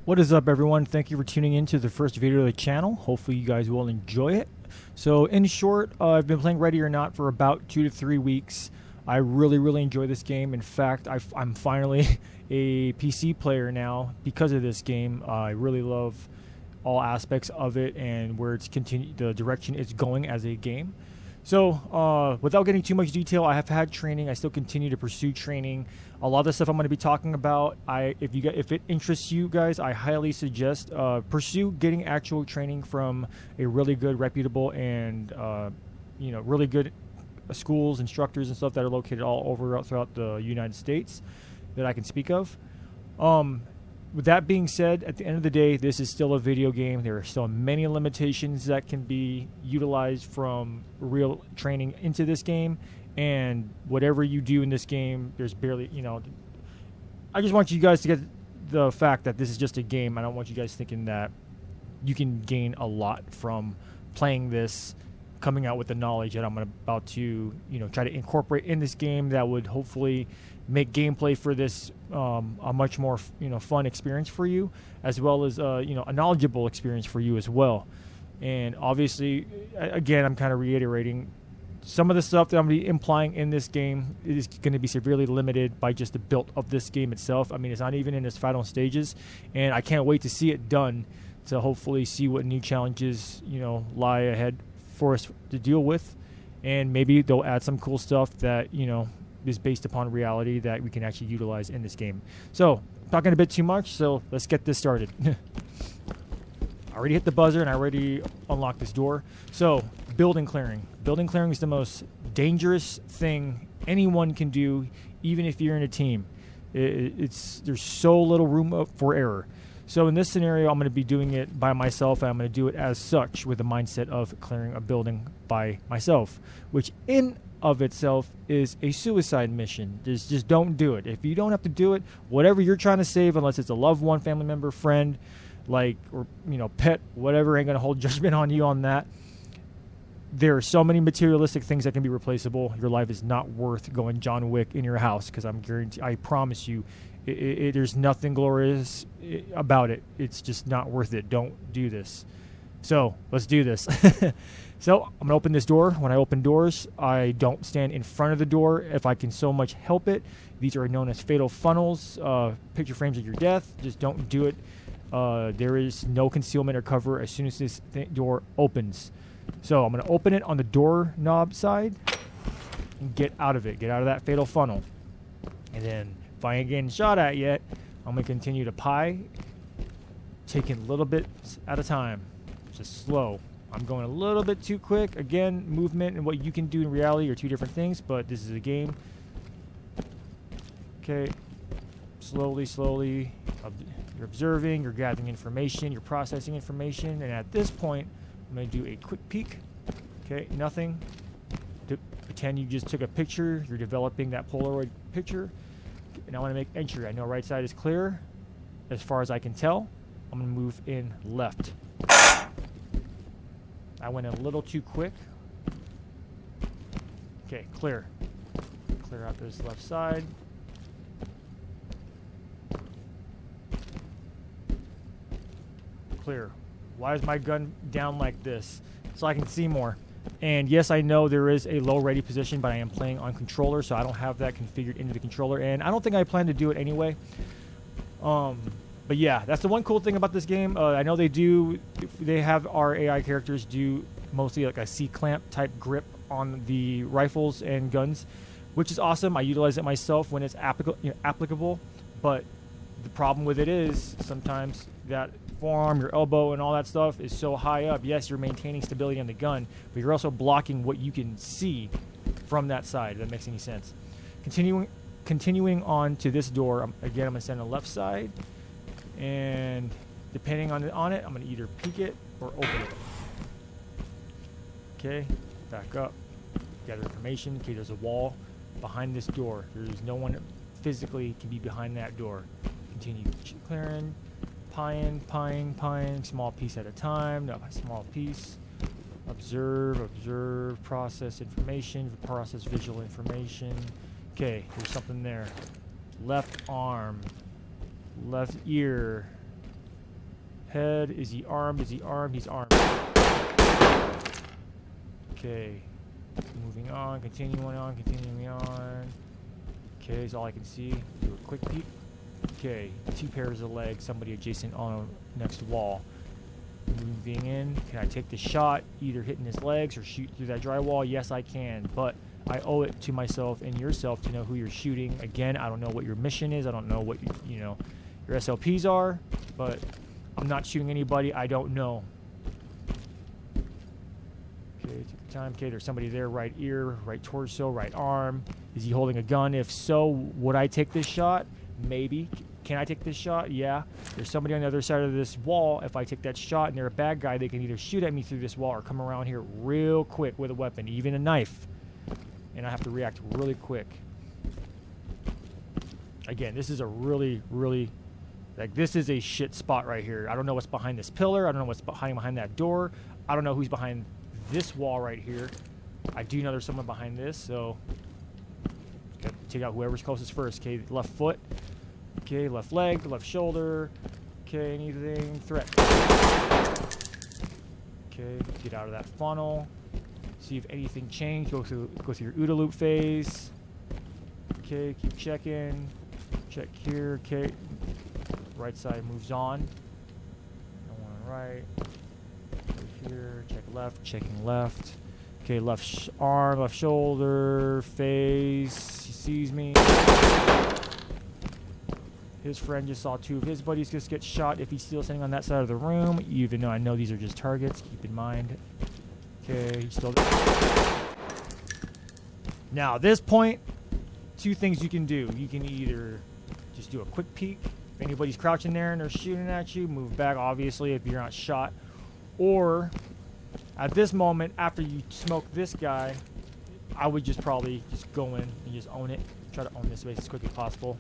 What is up, everyone? Thank you for tuning in to the first video of the channel. Hopefully you guys will enjoy it. So in short, I've been playing Ready or Not for about 2 to 3 weeks. I really enjoy this game. In fact, I'm finally a PC player now because of this game. I really love all aspects of it and where the direction it's going as a game. So without getting too much detail, I have had training. I still continue to pursue training. A lot of the stuff I'm going to be talking about, if it interests you guys, I highly suggest pursue getting actual training from a really good, reputable, and really good schools, instructors, and stuff that are located all over throughout the United States that I can speak of. With that being said, at the end of the day, this is still a video game. There are still many limitations that can be utilized from real training into this game. And whatever you do in this game, there's barely, I just want you guys to get the fact that this is just a game. I don't want you guys thinking that you can gain a lot from playing this, coming out with the knowledge that I'm about to, try to incorporate in this game that would hopefully make gameplay for this a much more fun experience for you, as well as a knowledgeable experience for you as well. And obviously, again, I'm kind of reiterating, some of the stuff that I'm going to be implying in this game is going to be severely limited by just the build of this game itself. I mean, it's not even in its final stages, and I can't wait to see it done to hopefully see what new challenges lie ahead for us to deal with, and maybe they'll add some cool stuff that is based upon reality that we can actually utilize in this game. So, talking a bit too much, so let's get this started. I already hit the buzzer and I already unlocked this door. So, building clearing. Building clearing is the most dangerous thing anyone can do, even if you're in a team. There's so little room for error. So in this scenario, I'm going to be doing it by myself, and I'm going to do it as such with the mindset of clearing a building by myself, which in of itself is a suicide mission. Just don't do it. If you don't have to do it, whatever you're trying to save, unless it's a loved one, family member, friend, or pet, whatever, ain't going to hold judgment on you on that. There are so many materialistic things that can be replaceable. Your life is not worth going John Wick in your house, because I promise you, there's nothing glorious about it. It's just not worth it. Don't do this. So let's do this. So I'm going to open this door. When I open doors, I don't stand in front of the door if I can so much help it. These are known as fatal funnels, picture frames of your death. Just don't do it. There is no concealment or cover as soon as this door opens. So I'm going to open it on the doorknob side and get out of it. Get out of that fatal funnel. And then if I ain't getting shot at yet, I'm going to continue to pie, taking little bits at a time. Just slow. I'm going a little bit too quick. Again, movement and what you can do in reality are two different things, but this is a game. Okay. Slowly. You're observing, you're gathering information, you're processing information, and at this point, I'm going to do a quick peek. Okay, nothing. Pretend you just took a picture. You're developing that Polaroid picture. And I want to make entry. I know right side is clear. As far as I can tell, I'm going to move in left. I went a little too quick. Okay, clear. Clear out this left side. Clear. Why is my gun down like this? So I can see more. And yes, I know there is a low ready position, but I am playing on controller, so I don't have that configured into the controller, and I don't think I plan to do it anyway. But yeah, that's the one cool thing about this game. I know they have our AI characters do mostly like a C-clamp type grip on the rifles and guns, which is awesome. I utilize it myself when it's applicable, but the problem with it is sometimes that forearm, your elbow, and all that stuff is so high up. Yes, you're maintaining stability on the gun, but you're also blocking what you can see from that side, if that makes any sense. Continuing on to this door, again, I'm going to stand on the left side, and depending on it, I'm going to either peek it or open it. Okay, back up, gather information. Okay, there's a wall behind this door. There's no one physically can be behind that door. Continue clearing. Pieing, small piece at a time, no, small piece. Observe, process information, process visual information. Okay, there's something there. Left arm, left ear, head. Is he armed? Is he armed? He's armed. Okay. Moving on. Continuing on. Continuing on. Okay, is all I can see. Do a quick peek. Okay. 2 pairs of legs. Somebody adjacent on the next wall. Moving in. Can I take the shot? Either hitting his legs or shoot through that drywall? Yes, I can. But I owe it to myself and yourself to know who you're shooting. Again, I don't know what your mission is. I don't know what you know your SLPs are, but I'm not shooting anybody I don't know. Okay, take the time. Okay, there's somebody there. Right ear, right torso, right arm. Is he holding a gun? If so, would I take this shot? Maybe. Can I take this shot? Yeah. There's somebody on the other side of this wall. If I take that shot and they're a bad guy, they can either shoot at me through this wall or come around here real quick with a weapon, even a knife. And I have to react really quick. Again, this is a really, like, this is a shit spot right here. I don't know what's behind this pillar. I don't know what's behind that door. I don't know who's behind this wall right here. I do know there's someone behind this, so gotta take out whoever's closest first. Okay, left foot. Okay, left leg, left shoulder. Okay, anything? Threat. Okay, get out of that funnel. See if anything changed. Go through your OODA loop phase. Okay, keep checking. Check here. Okay, right side moves on. No one on right. Over here. Check left. Checking left. Okay, left arm, left shoulder, face. He sees me. His friend just saw 2 of his buddies just get shot. If he's still sitting on that side of the room, even though I know these are just targets, keep in mind. Okay, he's still. Now, at this point, 2 things you can do. You can either just do a quick peek. If anybody's crouching there and they're shooting at you, move back, obviously, if you're not shot. Or, at this moment, after you smoke this guy, I would just probably just go in and just own it. Try to own this base as quick as possible.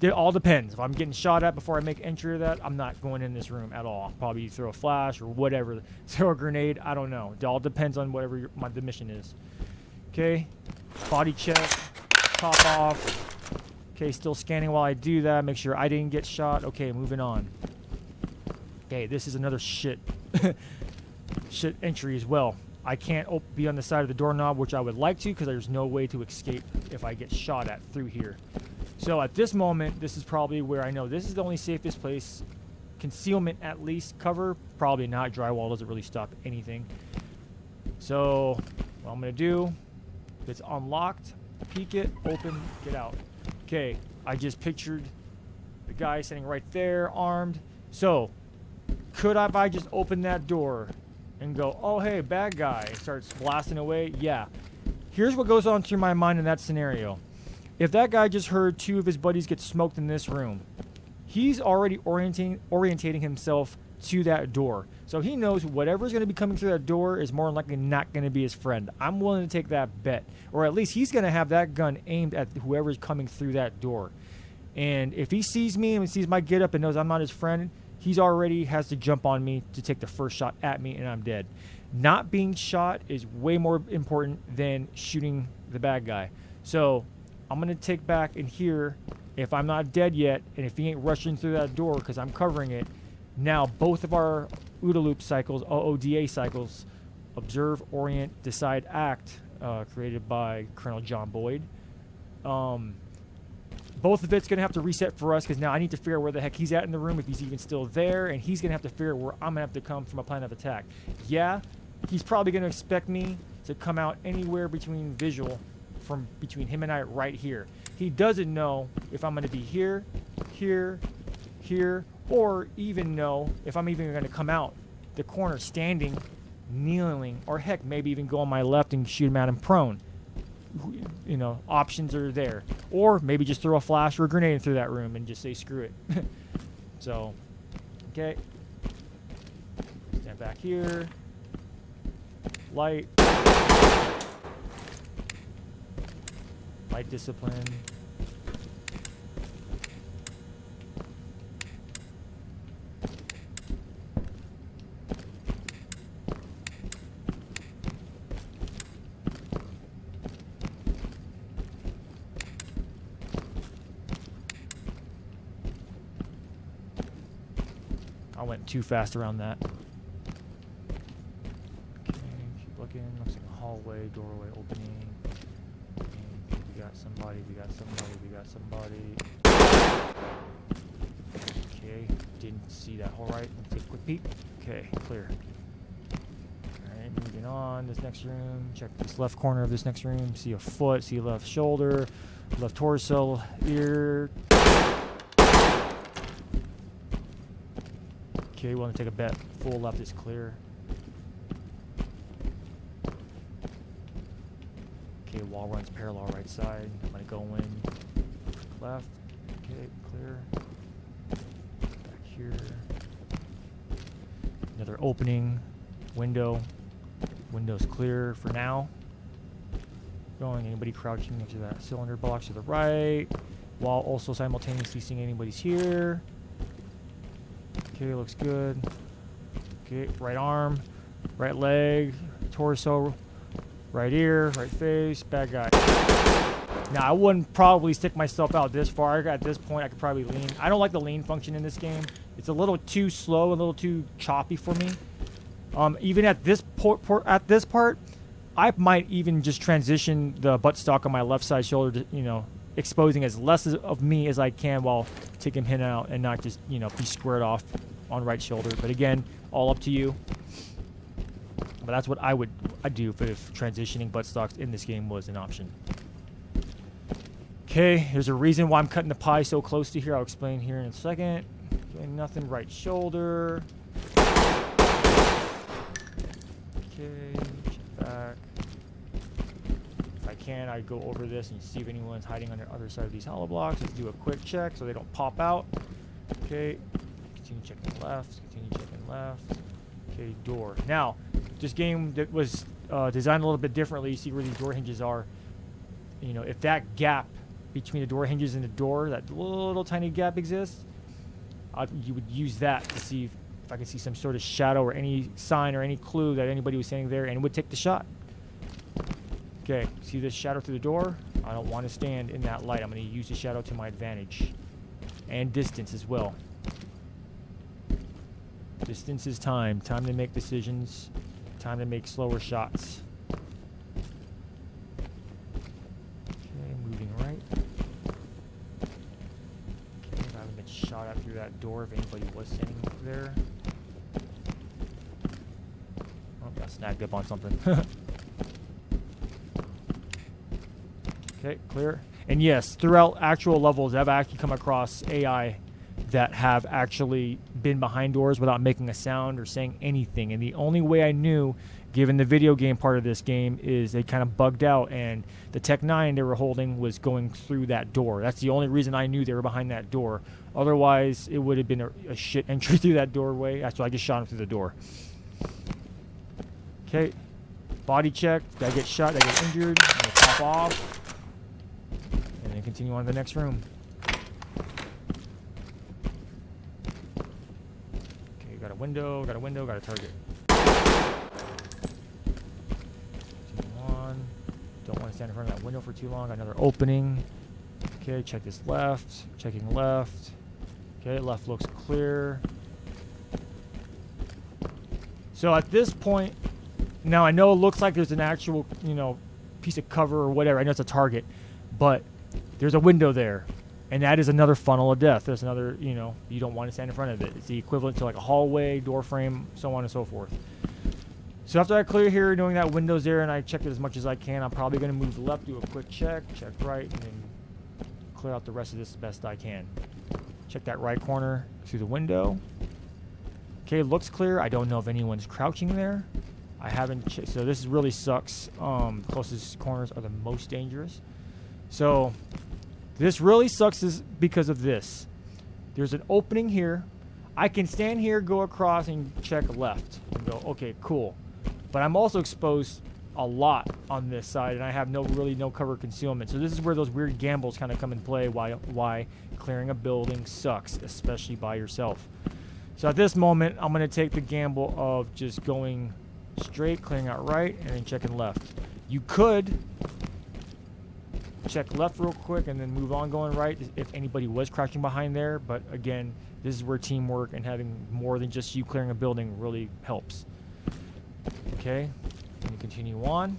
It all depends. If I'm getting shot at before I make entry of that, I'm not going in this room at all. I'll probably throw a flash or whatever. Throw a grenade. I don't know. It all depends on whatever the mission is. Okay. Body check. Top off. Okay, still scanning while I do that. Make sure I didn't get shot. Okay, moving on. Okay, this is another shit entry as well. I can't be on the side of the doorknob, which I would like to, because there's no way to escape if I get shot at through here. So at this moment, this is probably where I know this is the only safest place. Concealment at least. Cover, probably not. Drywall doesn't really stop anything. So what I'm going to do, if it's unlocked, peek it, open, get out. Okay, I just pictured the guy sitting right there, armed. So could I just open that door and go, oh, hey, bad guy, and starts blasting away? Yeah. Here's what goes on through my mind in that scenario. If that guy just heard 2 of his buddies get smoked in this room, he's already orientating himself to that door. So he knows whatever's going to be coming through that door is more than likely not going to be his friend. I'm willing to take that bet. Or at least he's going to have that gun aimed at whoever's coming through that door. And if he sees me and sees my get up and knows I'm not his friend, he's already has to jump on me to take the first shot at me, and I'm dead. Not being shot is way more important than shooting the bad guy. So I'm going to take back in here. If I'm not dead yet, and if he ain't rushing through that door because I'm covering it, now both of our OODA loop cycles, OODA cycles, observe, orient, decide, act, created by Colonel John Boyd. Both of it's going to have to reset for us, because now I need to figure out where the heck he's at in the room, if he's even still there, and he's going to have to figure out where I'm going to have to come from a plan of attack. Yeah, he's probably going to expect me to come out anywhere between visual from between him and I right here. He doesn't know if I'm going to be here, here, here, or even know if I'm even going to come out the corner standing, kneeling, or heck, maybe even go on my left and shoot him at him prone. You know, options are there. Or maybe just throw a flash or a grenade through that room and just say screw it. So, okay. Stand back here. Light. Light discipline. I went too fast around that. Okay, keep looking. Looks like a hallway, doorway opening. Okay, we got somebody, we got somebody, we got somebody. Okay, didn't see that. All right, let's take a quick peek. Okay, clear. Alright, moving on. This next room. Check this left corner of this next room. See a foot, see a left shoulder, left torso, ear. Okay, want to take a bet. Full left is clear. Okay, wall runs parallel right side. I'm going to go in left. Okay, clear. Back here. Another opening. Window. Window's clear for now. Going. Anybody crouching next to that cylinder box to the right. While also simultaneously seeing anybody's here. Okay, looks good. Okay, right arm, right leg, torso, right ear, right face, bad guy. Now, I wouldn't probably stick myself out this far. At this point, I could probably lean. I don't like the lean function in this game. It's a little too slow, a little too choppy for me. Even at this part, I might even just transition the buttstock on my left side shoulder to, you know, exposing as less of me as I can while taking him out and not just, you know, be squared off on right shoulder. But again, all up to you. But that's what I'd do if transitioning buttstocks in this game was an option. Okay, there's a reason why I'm cutting the pie so close to here. I'll explain here in a second. Doing nothing, right shoulder. Okay, check back. If I can, I go over this and see if anyone's hiding on the other side of these hollow blocks. Let's do a quick check so they don't pop out. Okay, continue checking left, continue checking left. Okay, door. Now, this game that was designed a little bit differently. You see where these door hinges are. You know, if that gap between the door hinges and the door, that little tiny gap exists, you would use that to see if I could see some sort of shadow or any sign or any clue that anybody was standing there, and would take the shot. Okay, see this shadow through the door? I don't want to stand in that light. I'm going to use the shadow to my advantage. And distance as well. Distance is time. Time to make decisions. Time to make slower shots. Okay, moving right. Okay, I haven't been shot at through that door if anybody was standing there. Oh, got snagged up on something. Okay, clear. And yes, throughout actual levels, I've actually come across AI that have actually been behind doors without making a sound or saying anything. And the only way I knew, given the video game part of this game, is they kind of bugged out and the Tech 9 they were holding was going through that door. That's the only reason I knew they were behind that door. Otherwise, it would have been a shit entry through that doorway. That's why I just shot him through the door. Okay, body check. Did I get shot? Did I get injured? I'm going to pop off. And then continue on to the next room. Okay, got a window, got a target. Continue on. Don't want to stand in front of that window for too long. Got another opening. Okay, check this left. Checking left. Okay, left looks clear. So at this point, now I know it looks like there's an actual, you know, piece of cover or whatever. I know it's a target, but there's a window there, and that is another funnel of death. There's another, you know, you don't want to stand in front of it. It's the equivalent to like a hallway, door frame, so on and so forth. So after I clear here, knowing that window's there and I checked it as much as I can, I'm probably going to move left, do a quick check right, and then clear out the rest of this as best I can. Check that right corner through the window. Okay, looks clear. I don't know if anyone's crouching there. I haven't checked, so this really sucks. Closest corners are the most dangerous. So this really sucks is because of this. There's an opening here. I can stand here, go across, and check left and go, okay, cool. But I'm also exposed a lot on this side, and I have no cover concealment. So this is where those weird gambles kind of come in play. Why clearing a building sucks, especially by yourself. So at this moment, I'm going to take the gamble of just going straight, clearing out right, and then checking left. You could check left real quick and then move on going right if anybody was crouching behind there. But again, this is where teamwork and having more than just you clearing a building really helps. Okay, let me continue on.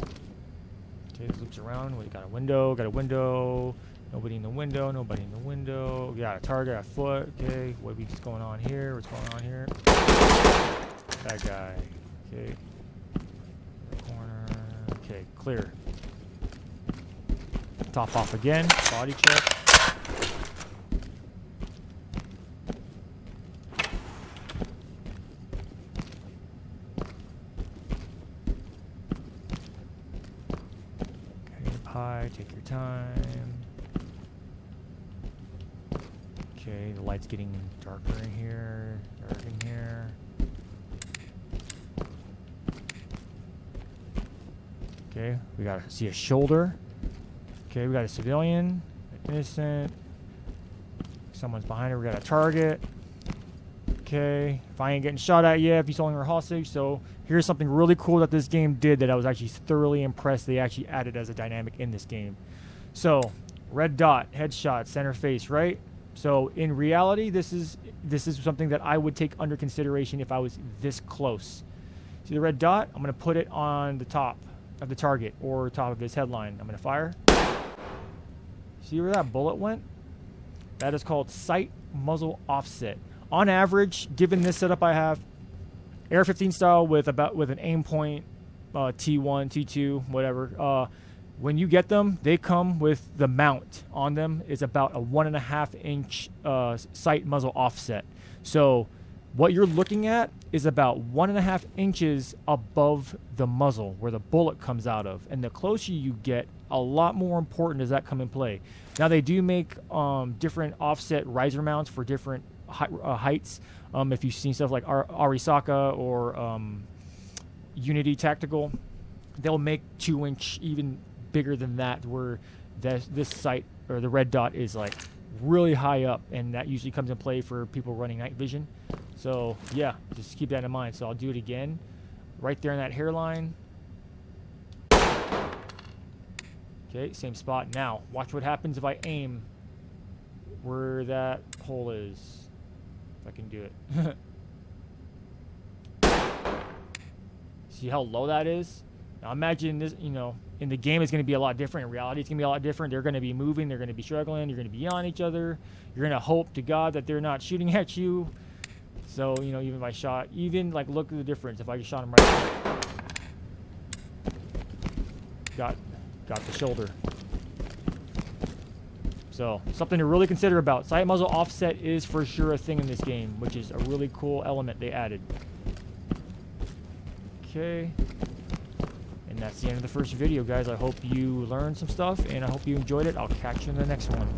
Okay, this loops around. We got a window, Nobody in the window, nobody in the window. We got a target, a foot. Okay, what's going on here? What's going on here? That guy. Okay. Corner. Okay, clear. Top off again. Body check. High, take your time. Okay, the light's getting darker in here, dark in here. Okay, we gotta see a shoulder. Okay, we got a civilian, innocent. Someone's behind her, we got a target. Okay, if I ain't getting shot at yet, if he's holding her hostage. So here's something really cool that this game did that I was actually thoroughly impressed they actually added as a dynamic in this game. So red dot, headshot, center face, right? So in reality, this is something that I would take under consideration if I was this close. See the red dot? I'm gonna put it on the top of the target or top of his headline. I'm gonna fire. See where that bullet went? That is called sight muzzle offset. On average, given this setup I have, AR-15 style with an aim point, T1, T2, whatever. When you get them, they come with the mount on them is about a 1.5 inch sight muzzle offset. So what you're looking at is about 1.5 inches above the muzzle where the bullet comes out of. And the closer you get, a lot more important does that come in play. Now they do make different offset riser mounts for different heights. If you've seen stuff like Arisaka or Unity Tactical, they'll make 2-inch even bigger than that, where this sight or the red dot is like really high up, and that usually comes in play for people running night vision. So yeah, just keep that in mind. So I'll do it again right there in that hairline. Okay, same spot. Now watch what happens if I aim where that hole is. I can do it. See how low that is? Now imagine this, in the game it's going to be a lot different. In reality it's going to be a lot different. They're going to be moving, they're going to be struggling, you're going to be on each other. You're going to hope to God that they're not shooting at you. So, even if I shot, look at the difference. If I just shot him right there. Got the shoulder. So, something to really consider about. Sight muzzle offset is for sure a thing in this game, which is a really cool element they added. Okay. And that's the end of the first video, guys. I hope you learned some stuff, and I hope you enjoyed it. I'll catch you in the next one.